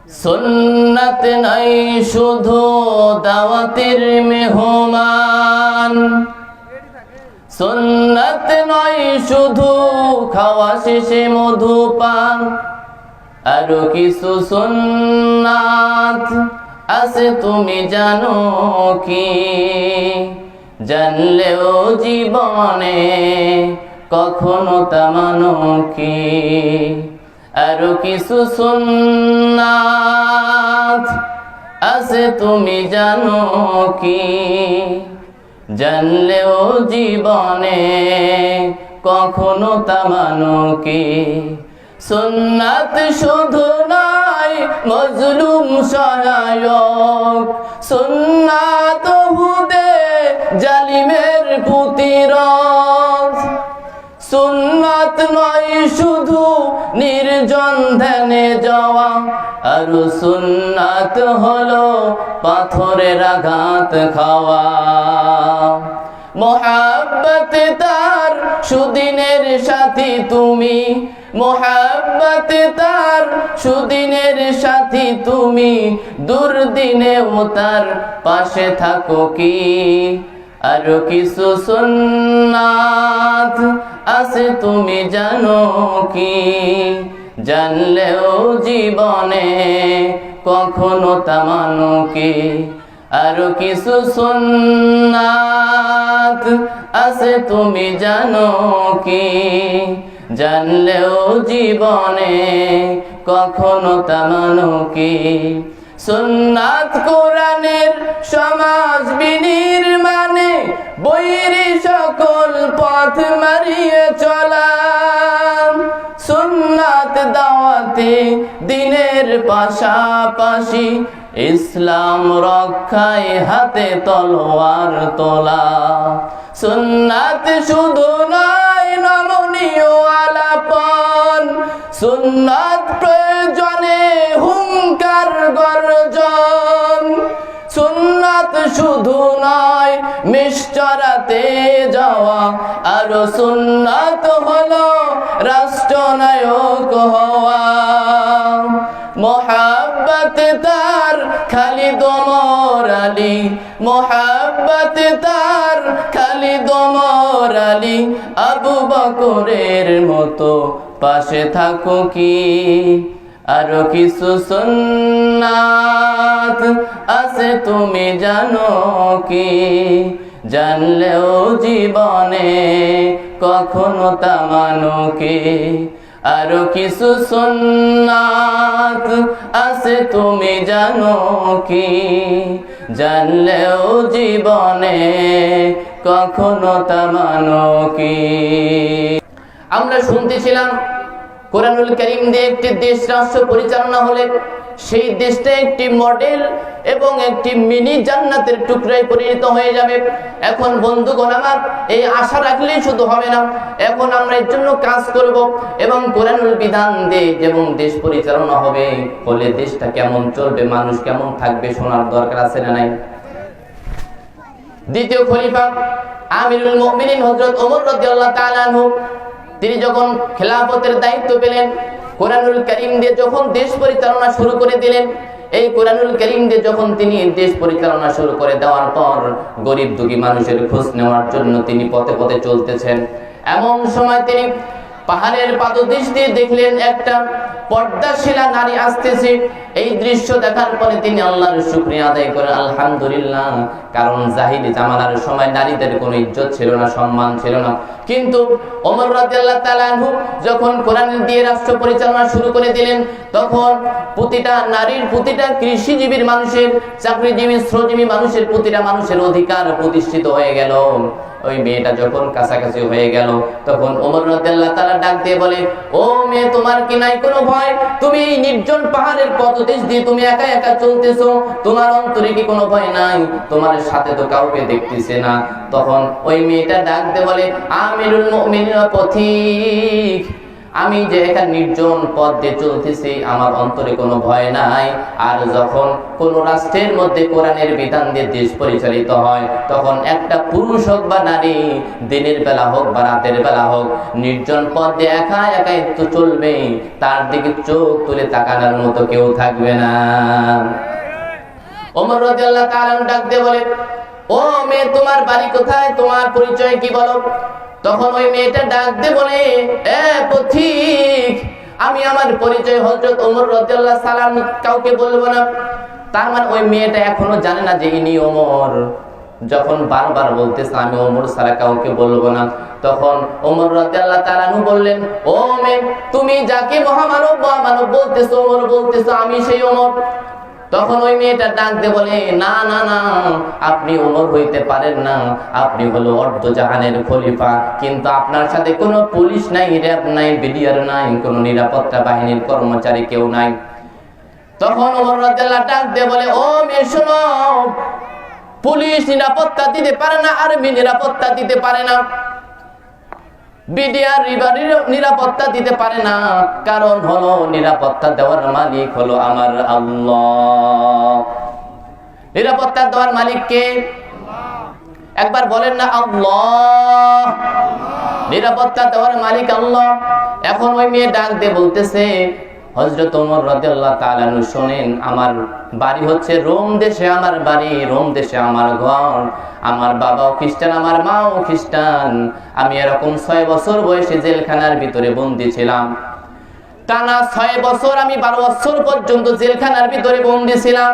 সুন্নাত নাই শুধু দাওয়াতের মেহমান, সুন্নাত নয় শুধু খাওয়া শেষে মধুপান, আরো কিছু সুন্নাত আছে তুমি জানো কি? জানলেও জীবনে কখনো তা মানো কি? আরো কিছু সুন্নাত আছে তুমি জানো কি? জানলেও জীবনে কখনো তা মানো কি? সুন্নাত শুধু নয় মজলুম সহায়ক, সুন্নাত হুদে জালিমের প্রতিরোধ। সুন্নাত নয় শুধু নির্জন ধ্যানে যাওয়া, আর সুন্নাত হলো পাথরের আঘাত খাওয়া। মোহাব্বতে তার সুদিনের সাথী তুমি, মোহাব্বতে তার সুদিনের সাথী তুমি, দুর্দিনেও তার পাশে থাকো কি? আরো কিছু সুন্নাত আছে তুমি জানো কি? জানলেও জীবনে কখনো তা মানো কি? আরো কিছু সুন্নাত আছে তুমি জানো কি? জানলেও জীবনে কখনো তা মানো কি? সুন্নাত কোরআনের সমাজ বিনির্মাণে, বৈরী সকল পথ মারিয়ে চলা। সুন্নাত দাওয়াতে দিনের পাশাপাশি, ইসলাম রক্ষায় হাতে তলোয়ার তোলা। সুন্নাত শুধু নয় নমনীয় আলাপন, সুন্নাত প্রয়োজনে হুঙ্কার গর্জন। সুন্নাত শুধু নয় মিশচরাতে যাওয়া, আর সুন্নাত হলো রাষ্ট্রনায়ক হওয়া। মোহাব্বত তার খালিদ ওমর আলী, মোহাব্বত তার খালিদ ওমর আলী, আবু বকরের মতো পাশে থাকো কি? আরো কিছু সুন্নাত আছে তুমি জানো কি? জানলেও জীবনে কখনো তা মানো কি? আরো কিছু সুন্নাত আছে তুমি জানো কি? জানলেও জীবনে কখনো তা মানো কি? আমরা শুনতেছিলাম কোরআনুল কারীম দিয়ে একটি দেশ রাষ্ট্র পরিচালনা হলে সেই দেশটা একটি মডেল এবং একটি মিনি জান্নাতের টুকরায় পরিণত হয়ে যাবে। এখন বন্ধুগণ আমার, এই আশা রাখলেই শুধু হবে না, এখন আমরা এর জন্য কাজ করব এবং কোরআনুল বিধান দিয়ে যেমন দেশ পরিচালনা হবে, বলে দেশটা কেমন চলবে, মানুষ কেমন থাকবে, শোনার দরকার আছে না নাই? দ্বিতীয় খলিফা আমিরুল মুমিনিন হযরত ওমর রাদিয়াল্লাহু তাআলা আনহু, তিনি যখন খেলাফতের দায়িত্ব পেলেন, কোরআনুল কারীম দিয়ে যখন দেশ পরিচালনা শুরু করে দিলেন, এই কোরআনুল কারীম দিয়ে যখন তিনি দেশ পরিচালনা শুরু করে দেওয়ার পর গরিব দুঃখী মানুষের খোঁজ নেওয়ার জন্য তিনি পথে পথে চলতেছেন। এমন সময় তিনি পাহাড়ের পাদদেশ দিয়ে দেখলেন একটা পর্দাশীলা নারী আসতেছে। এই দৃশ্য দেখার পরে তিনি আল্লাহর শুকরিয়া আদায় করেন, আলহামদুলিল্লাহ। কারণ জাহিলি জামানার সময় নারীদের কোনো ইজ্জত ছিল না, সম্মান ছিল না। কিন্তু ওমর রাদিয়াল্লাহু তাআলা আনহু যখন কোরআন দিয়ে রাষ্ট্র পরিচালনা শুরু করে দিলেন, তখন প্রতিটা নারীর, প্রতিটা কৃষিজীবীর মানুষের, চাকরিজীবী, শ্রমজীবী মানুষের, প্রতিটা মানুষের অধিকার প্রতিষ্ঠিত হয়ে গেল। ওই মেয়েটা যখন কাছাকাছি হয়ে গেল, তখন ওমর রাদিয়াল্লাহু তাআলা ডাক দিয়ে বলে, ও মেয়ে, তোমার কি নাই কোনো ভয়? তুমি এই নির্জন পাহাড়ের পথদেশ দিয়ে তুমি একা একা চলতেছো, তোমার অন্তরে কি কোনো ভয় নাই? তোমার সাথে তো কাউকে দেখতেছে না। তখন ওই মেয়েটা ডাক দিয়ে বলে, আমিরুল মুমিনিন পথিক, আমি যে এখানে নির্জন পথ দিয়ে চলতেছি, আমার অন্তরে কোনো ভয় নাই। আর যখন কোন রাষ্ট্রের মধ্যে কোরআনের বিধান দিয়ে দেশ পরিচালিত হয়, তখন একটা পুরুষ হোক বা নারী, দিনের বেলা হোক বা রাতের বেলা হোক, নির্জন পথ দিয়ে একা একাই তো চলবে, তার দিকে চোখ তুলে তাকানোর মতো কেউ থাকবে না। ওমর রাদিয়াল্লাহু তাআলা ডাক দিয়ে বলে, ও মেয়ে, তোমার বাড়ি কোথায়, তোমার পরিচয় কি বলো? তখন ওই মেয়েটা ডাক দিয়ে বলে, এ পথিক, আমি আমার পরিচয় হযরত ওমর রাদিয়াল্লাহু সালাম কাউকে বলবো না। তার মানে ওই মেয়েটা এখনো জানে না যে ইনি ওমর। যখন বারবার বলতেছে আমি ওমর ছাড়া কাউকে বলবো না, তখন ওমর রাদিয়াল্লাহু তাআলা বললেন, ও মেয়ে, তুমি যাকে মহামানব বলতেছো, ওমর বলতেছো, আমি সেই ওমর। তখন ওই মেয়েটা ডাক দিয়ে বলে, না না না, আপনি ওমর হইতে পারেন না, আপনি হলো অর্ধজাহানের খলিফা, কিন্তু আপনার সাথে কোনো পুলিশ নাই, র্যাব নাই, বিডিআর নাই, কোনো নিরাপত্তা বাহিনীর কর্মচারী কেউ নাই। তখন ওমর রাদিয়াল্লাহু ডাক দিয়ে বলে, ও মেয়ে শোনো, পুলিশ নিরাপত্তা দিতে পারে না, আর্মি নিরাপত্তা দিতে পারে না, বিডিআর নিরাপত্তা দিতে পারে না, কারণ হলো নিরাপত্তা দেওয়ার মালিক হলো আমার আল্লাহ। নিরাপত্তা দেওয়ার মালিক কে? একবার বলেন না, আল্লাহ। নিরাপত্তা দেওয়ার মালিক আল্লাহ। এখন ওই মেয়ে ডাক দিয়ে বলতেছে, হযরত ওমর রাদিয়াল্লাহু তাআলা আনহু, শুনেন, আমার বাড়ি হচ্ছে রোম দেশে, আমার বাড়ি রোম দেশে, আমার ঘর, আমার বাবাও খ্রিস্টান, আমার মাও খ্রিস্টান। আমি এরকম 6 বছর বয়সে জেলখানার ভিতরে বন্দী ছিলাম। টানা 6 বছর, আমি 12 বছর পর্যন্ত জেলখানার ভিতরে বন্দী ছিলাম।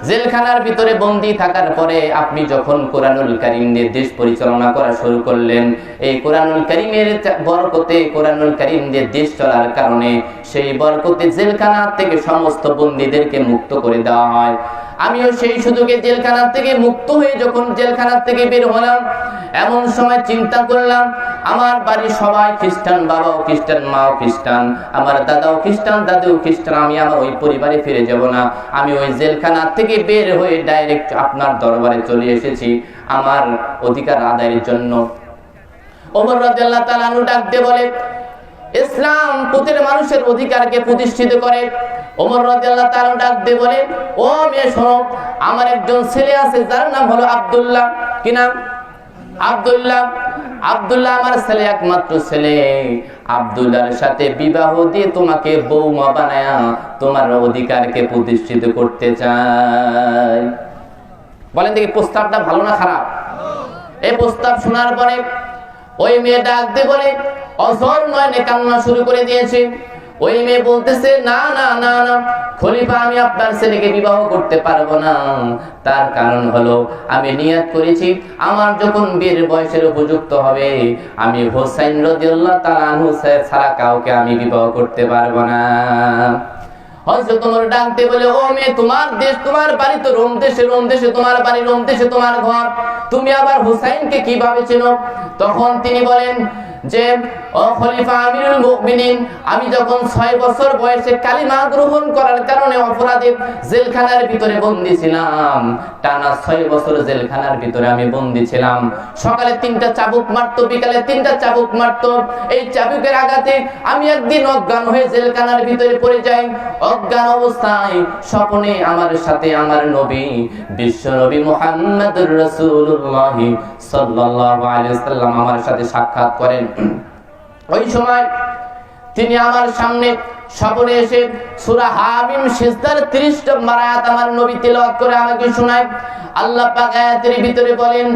জেলখানার ভিতরে বন্দী থাকার পরে আপনি যখন কোরআনুল কারীম দিয়ে দেশ পরিচালনা করা শুরু করলেন, এই কোরআনুল কারীমের বরকতে, কোরআনুল কারীম দিয়ে দেশ চলার কারণে, সেই বরকতে জেলখানা থেকে সমস্ত বন্দীদেরকে মুক্ত করে দেওয়া হয়। আমিও সেই সুযোগে জেলখানা থেকে মুক্ত হয়ে যখন জেলখানা থেকে বের হলাম, এমন সময় চিন্তা করলাম, আমার বাড়ির সবাই খ্রিস্টান, বাবাও খ্রিস্টান, মাও খ্রিস্টান, আমার দাদাও খ্রিস্টান, দাদুও খ্রিস্টান, আমি আমার ওই পরিবারে ফিরে যাব না। আমি ওই জেলখানা থেকে বের হয়ে ডাইরেক্ট আপনার দরবারে চলে এসেছি আমার অধিকার আদায়ের জন্য। ওমর রাদিয়াল্লাহু তাআলা আনহু ডাক দিয়ে বলে, ইসলাম প্রতিটা মানুষের অধিকারকে প্রতিষ্ঠিত করে। ওমর রাদিয়াল্লাহু তাআলা ডাক দিয়ে বলে, ও মেয়ে শোনো, আমার একজন ছেলে আছে যার নাম হলো আব্দুল্লাহ। কি নাম? আব্দুল্লাহ। আব্দুল্লাহ আমার ছেলে, একমাত্র ছেলে। আব্দুল্লাহর সাথে বিবাহ দিয়ে তোমাকে বৌমা বানায়া তোমার অধিকারকে প্রতিষ্ঠিত করতে চাই। বলেন দেখি, প্রস্তাবটা ভালো না খারাপ? এই প্রস্তাব শোনার পরে ওই মেয়ে ডাক দিয়ে বলে, অঝর নয়নে কান্না শুরু করে দিয়েছে। ওই মেয়ে বলতেছে, না না না না খলিফা, আমি আপনার ছেলেকে বিবাহ করতে পারবো না। তার কারণ হলো, আমি নিয়ত করেছি আমার যখন বিয়ের বয়সের উপযুক্ত হবে, আমি হোসাইন রাদিয়াল্লাহু তাআলা আনহু ছাড়া কাউকে আমি বিবাহ করতে পারবো না। হযরত ওমর ডাকতে বলে, ও মেয়ে, তোমার দেশ, তোমার বাড়ি তো রোম দেশে, রোম দেশে তোমার বাড়ি, রোম দেশে তোমার ঘর, তুমি আবার হুসাইনকে কিভাবে চেনো? তখন তিনি বলেন যে, ও খলিফা আমিরুল মুমিনিন, আমি যখন 6 বছর বয়সে কালিমা গ্রহণ করার কারণে অপরাধে জেলখানার ভিতরে বন্দী ছিলাম। টানা 6 বছর জেলখানার ভিতরে আমি বন্দী ছিলাম। সকালে 3টা চাবুক মারতো, বিকালে 3টা চাবুক মারতো। এই চাবুকের আঘাতে আমি একদিন অজ্ঞান হয়ে জেলখানার ভিতরে পড়ে যাই। অজ্ঞান অবস্থায় স্বপ্নে আমার সাথে আমার নবী, বিশ্ব নবী মুহাম্মদুর রাসূলুল্লাহ সাল্লাল্লাহু আলাইহি ওয়াসাল্লাম আমার সাথে সাক্ষাৎ করেন। ওই সময় তিনি আমার সামনে স্বপ্নে এসে সূরা হামিম সিজদার 30 নম্বর আয়াত আমার নবী তেলাওয়াত করে আমাকে শোনায়। আল্লাহ পাক আয়াতের ভিতরে বলেন,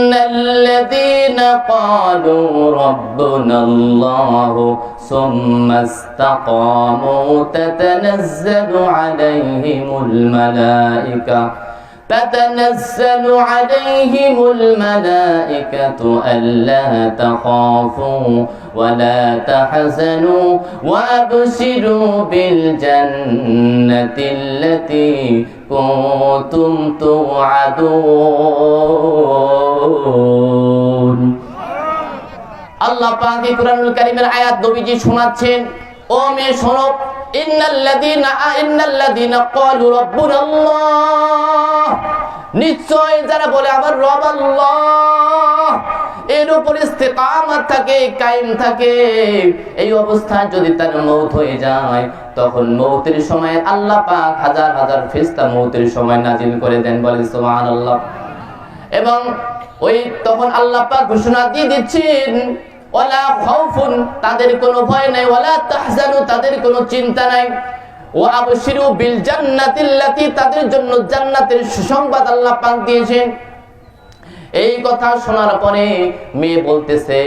ইন্নাল্লাযীনা ক্বালু রাব্বুনাল্লাহু সুম্মা ইসতাকামু তাতানাজ্জালু আলাইহিমুল মালায়েকা تتنزل عليهم الملائكة ألا تخافوا ولا تحزنوا وأبشروا بالجنة التي كنتم توعدون। আল্লাহ পাক কুরআনুল কারীমের আয়াত নবীজি শোনাচ্ছেন, ও মেয়ে শোনো, ইন্নাল্লাযীনা ক্বালু রাব্বুনাল্লাহ, নিশ্চয় যারা বলে আমার রব আল্লাহ, এর উপর ইস্তেকামত থাকে, কায়েম থাকে, এই অবস্থায় যদি তার মওত হয়ে যায়, তখন মওতের সময় আল্লাহ পাক হাজার হাজার ফেরেশতা মওতের সময় নাজিল করে দেন, বলেন সুবহানাল্লাহ। এবং ওই তখন আল্লাহ পাক ঘোষণা দিয়ে দিচ্ছেন, ওয়ালা খাউফুন, তাদের কোনো ভয় নাই, ওয়ালা তাহজানু, তাদের কোনো চিন্তা নাই, ওয়া আবশিরু বিল জান্নাতিল্লাতী, তাদের জন্য জান্নাতের সুসংবাদ আল্লাহ পাক দিয়েছেন। এই কথা শোনার পরে মেয়ে বলতেছে,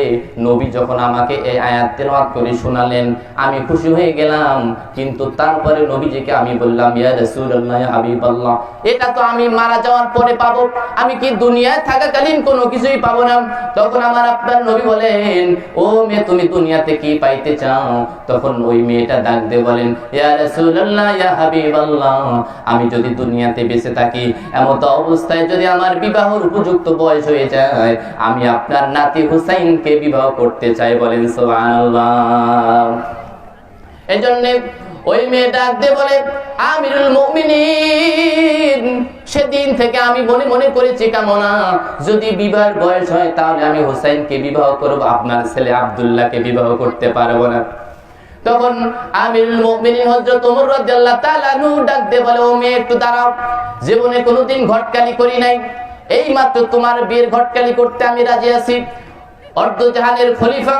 নবী যখন আমাকে এই আয়াত তেলাওয়াত করে শোনালেন আমি খুশি হয়ে গেলাম, কিন্তু তারপরে নবীজিকে আমি বললাম, ইয়া রাসূলুল্লাহ, ইয়া হাবিবাল্লাহ, এটা তো আমি মারা যাওয়ার পরে পাবো, আমি কি দুনিয়ায় থাকাকালীন কোনো কিছুই পাবো না? তখন আমার আপনার নবী বলেন, ও মেয়ে, তুমি দুনিয়াতে কি পাইতে চাও? তখন ওই মেয়েটা ডাক দিয়ে বলেন, ইয়া রাসূলুল্লাহ, ইয়া হাবিবাল্লাহ, আমি যদি দুনিয়াতে বেঁচে থাকি, এমন অবস্থায় যদি আমার বিবাহের উপযুক্ত বয়স হয়ে যায়, আমি আপনার নাতি হুসাইনকে বিবাহ করতে চাই, বলেন সুবহানাল্লাহ। এজন্য ওই মেয়ে ডাক দিয়ে বলে, আমিরুল মুমিনিন, সেদিন থেকে আমি মনে মনে করেছি কামনা, যদি বিবাহের বয়স হয় তাহলে আমি হুসাইনকে বিবাহ করব, আপনার ছেলে আব্দুল্লাহকে বিবাহ করতে পারবো না। তখন আমিরুল মুমিনিন হযরত ওমর রাদিয়াল্লাহু তাআলা আনহু ডাক দিয়ে বলে, ও মেয়ে, একটু দাঁড়াও, জীবনে কোনোদিন ঘটকালি করি নাই, এই মাত্র তোমার বিয়ের ঘটকালি করতে আমি রাজি আছি। অর্ধ জাহানের খলিফা